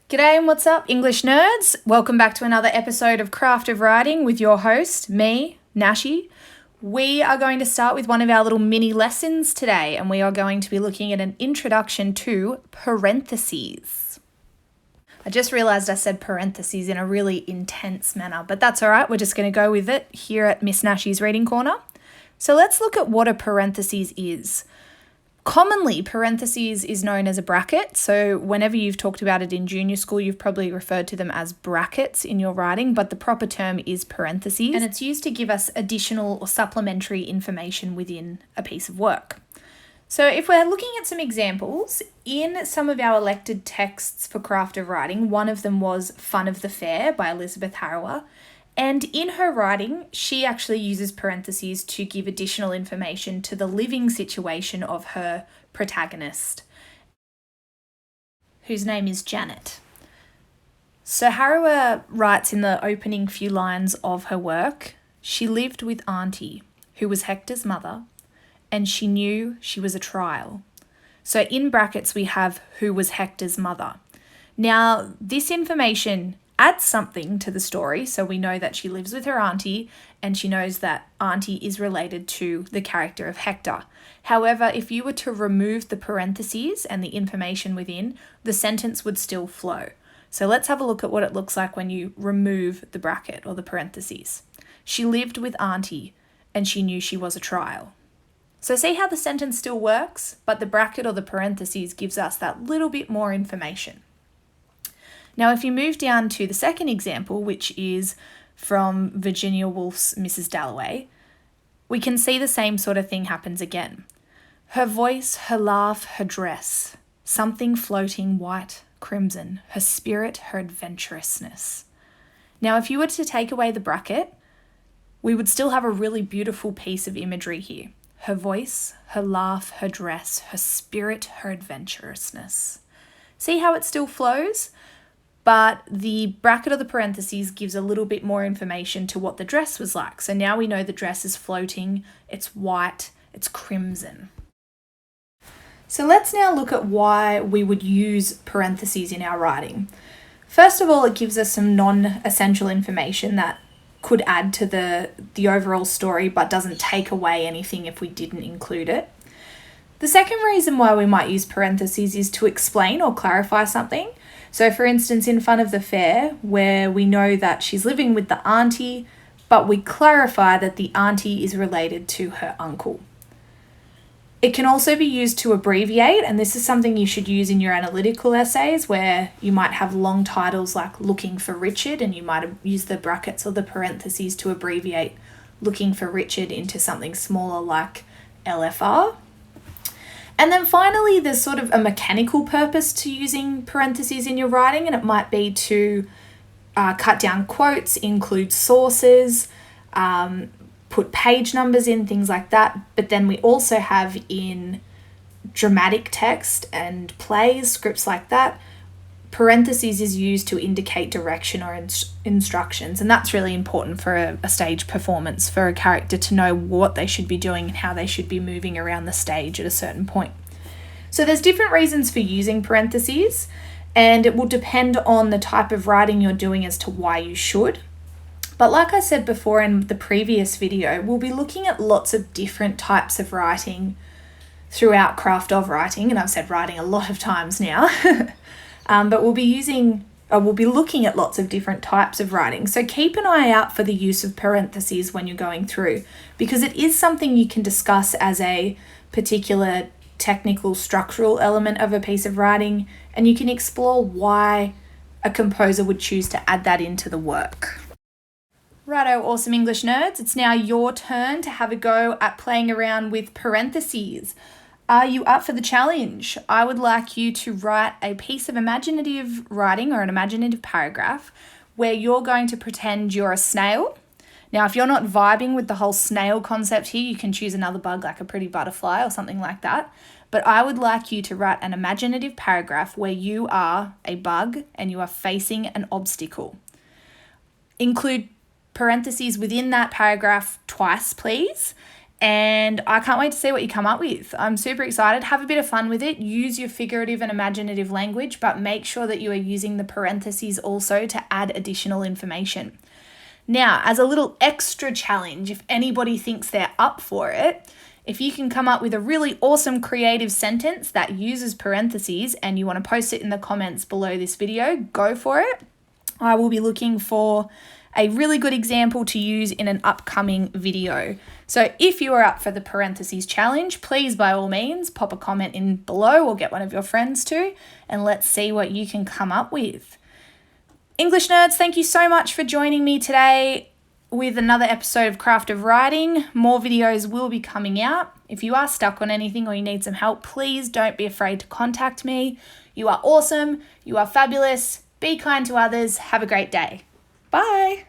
G'day and what's up, English nerds? Welcome back to another episode of Craft of Writing with your host, me, Nashy. We are going to start with one of our little mini lessons today, and we are going to be looking at an introduction to parentheses. I just realised I said parentheses in a really intense manner, but that's all right. We're just going to go with it here at Miss Nashy's Reading Corner. So let's look at what a parentheses is. Commonly, parentheses is known as a bracket, so whenever you've talked about it in junior school, you've probably referred to them as brackets in your writing, but the proper term is parentheses, and it's used to give us additional or supplementary information within a piece of work. So if we're looking at some examples, in some of our elected texts for Craft of Writing, one of them was Fun of the Fair by Elizabeth Harrower. And in her writing, she actually uses parentheses to give additional information to the living situation of her protagonist, whose name is Janet. So Harrower writes in the opening few lines of her work, she lived with Auntie, who was Hector's mother, and she knew she was a trial. So in brackets, we have who was Hector's mother. Now, this information adds something to the story, so we know that she lives with her auntie and she knows that auntie is related to the character of Hector. However, if you were to remove the parentheses and the information within, the sentence would still flow. So let's have a look at what it looks like when you remove the bracket or the parentheses. She lived with auntie and she knew she was a trial. So see how the sentence still works, but the bracket or the parentheses gives us that little bit more information. Now, if you move down to the second example, which is from Virginia Woolf's Mrs. Dalloway, we can see the same sort of thing happens again. Her voice, her laugh, her dress, something floating white, crimson, her spirit, her adventurousness. Now, if you were to take away the bracket, we would still have a really beautiful piece of imagery here. Her voice, her laugh, her dress, her spirit, her adventurousness. See how it still flows? But the bracket or the parentheses gives a little bit more information to what the dress was like. So now we know the dress is floating, it's white, it's crimson. So let's now look at why we would use parentheses in our writing. First of all, it gives us some non-essential information that could add to the overall story but doesn't take away anything if we didn't include it. The second reason why we might use parentheses is to explain or clarify something. So for instance, in Fun of the Fair, where we know that she's living with the auntie, but we clarify that the auntie is related to her uncle. It can also be used to abbreviate, and this is something you should use in your analytical essays where you might have long titles like Looking for Richard, and you might use the brackets or the parentheses to abbreviate Looking for Richard into something smaller like LFR. And then finally, there's sort of a mechanical purpose to using parentheses in your writing, and it might be to cut down quotes, include sources, put page numbers in, things like that. But then we also have in dramatic text and plays, scripts like that, parentheses is used to indicate direction or instructions. And that's really important for a stage performance, for a character to know what they should be doing and how they should be moving around the stage at a certain point. So there's different reasons for using parentheses, and it will depend on the type of writing you're doing as to why you should. But like I said before in the previous video, we'll be looking at lots of different types of writing throughout Craft of Writing, and I've said writing a lot of times now. But we'll be looking at lots of different types of writing. So keep an eye out for the use of parentheses when you're going through, because it is something you can discuss as a particular technical structural element of a piece of writing, and you can explore why a composer would choose to add that into the work. Righto, awesome English nerds. It's now your turn to have a go at playing around with parentheses. Are you up for the challenge? I would like you to write a piece of imaginative writing or an imaginative paragraph where you're going to pretend you're a snail. Now, if you're not vibing with the whole snail concept here, you can choose another bug like a pretty butterfly or something like that. But I would like you to write an imaginative paragraph where you are a bug and you are facing an obstacle. Include parentheses within that paragraph twice, please. And I can't wait to see what you come up with. I'm super excited. Have a bit of fun with it. Use your figurative and imaginative language, but make sure that you are using the parentheses also to add additional information. Now, as a little extra challenge, if anybody thinks they're up for it, if you can come up with a really awesome creative sentence that uses parentheses and you want to post it in the comments below this video, go for it. I will be looking for a really good example to use in an upcoming video. So if you are up for the parentheses challenge, please by all means pop a comment in below or get one of your friends to, and let's see what you can come up with. English nerds, thank you so much for joining me today with another episode of Craft of Writing. More videos will be coming out. If you are stuck on anything or you need some help, please don't be afraid to contact me. You are awesome. You are fabulous. Be kind to others. Have a great day. Bye.